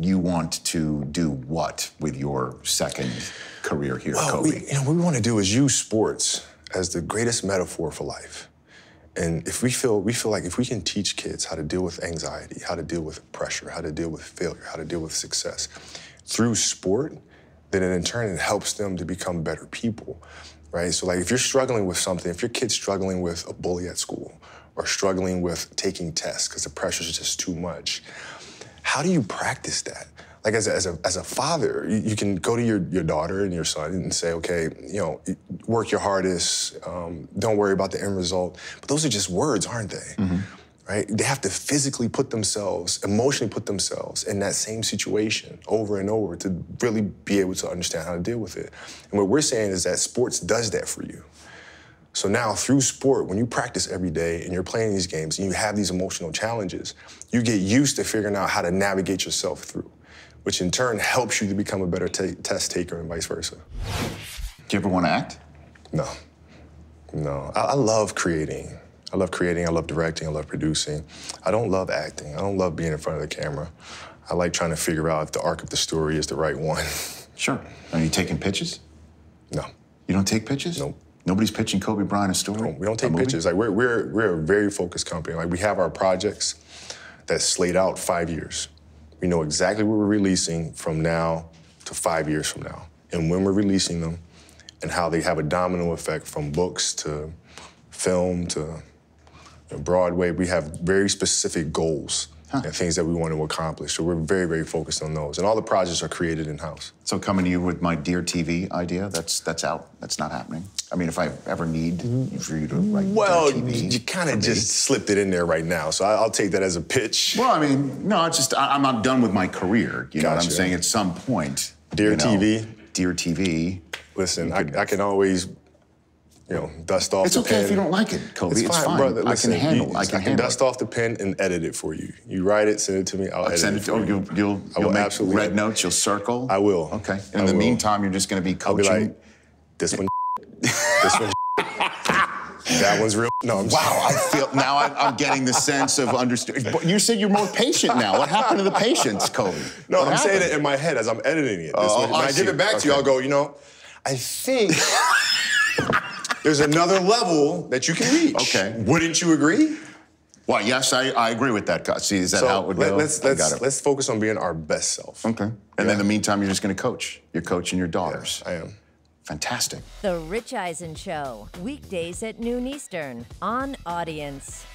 you want to do what with your second career here, Kobe? What we want to do is use sports as the greatest metaphor for life. And if we feel like if we can teach kids how to deal with anxiety, how to deal with pressure, how to deal with failure, how to deal with success through sport, then in turn it helps them to become better people, right? So like if you're struggling with something, if your kid's struggling with a bully at school or struggling with taking tests because the pressure is just too much, how do you practice that? Like as a father, you can go to your daughter and your son and say, okay, work your hardest, don't worry about the end result. But those are just words, aren't they? Mm-hmm. Right? They have to physically put themselves, emotionally put themselves in that same situation over and over to really be able to understand how to deal with it. And what we're saying is that sports does that for you. So now through sport, when you practice every day and you're playing these games and you have these emotional challenges, you get used to figuring out how to navigate yourself through, which in turn helps you to become a better test taker and vice versa. Do you ever want to act? No. I love creating. I love creating, I love directing, I love producing. I don't love acting. I don't love being in front of the camera. I like trying to figure out if the arc of the story is the right one. Sure. Are you taking pitches? No. You don't take pitches? Nope. Nobody's pitching Kobe Bryant a story? No, we don't take pitches. Like we're a very focused company. Like we have our projects that's laid out 5 years. We know exactly what we're releasing from now to 5 years from now, and when we're releasing them, and how they have a domino effect from books to film to Broadway. We have very specific goals and things that we want to accomplish. So we're very, very focused on those. And all the projects are created in-house. So coming to you with my Dear TV idea, that's out, that's not happening? I mean, if I ever need for you to write Dear TV. You kind of just slipped it in there right now, so I'll take that as a pitch. Well, I mean, no, it's just, I'm not done with my career. You know what I'm saying? At some point. Dear TV. Dear TV. Listen, I can always, dust off the pen. It's okay if you don't like it, Kobe. It's fine. Brother, listen, I can handle dust off the pen and edit it for you. You write it, send it to me, I'll edit it for you. You'll make red notes, you'll circle? I will. Okay. In the meantime, you're just going to be coaching? I'll be like, this one, this one, that one's real. No, I'm wow, I feel, now I'm getting the sense of understanding. You said you're more patient now. What happened to the patience, Kobe? No, I'm saying it in my head as I'm editing it. When I give it back to you, I'll go, I think there's another level that you can reach. Okay. Wouldn't you agree? Well, yes, I agree with that. See, is that how it would go? Let's focus on being our best self. Okay. And in the meantime, you're just going to coach. You're coaching your daughters. Yeah, I am. Fantastic. The Rich Eisen Show, weekdays at noon Eastern on Audience.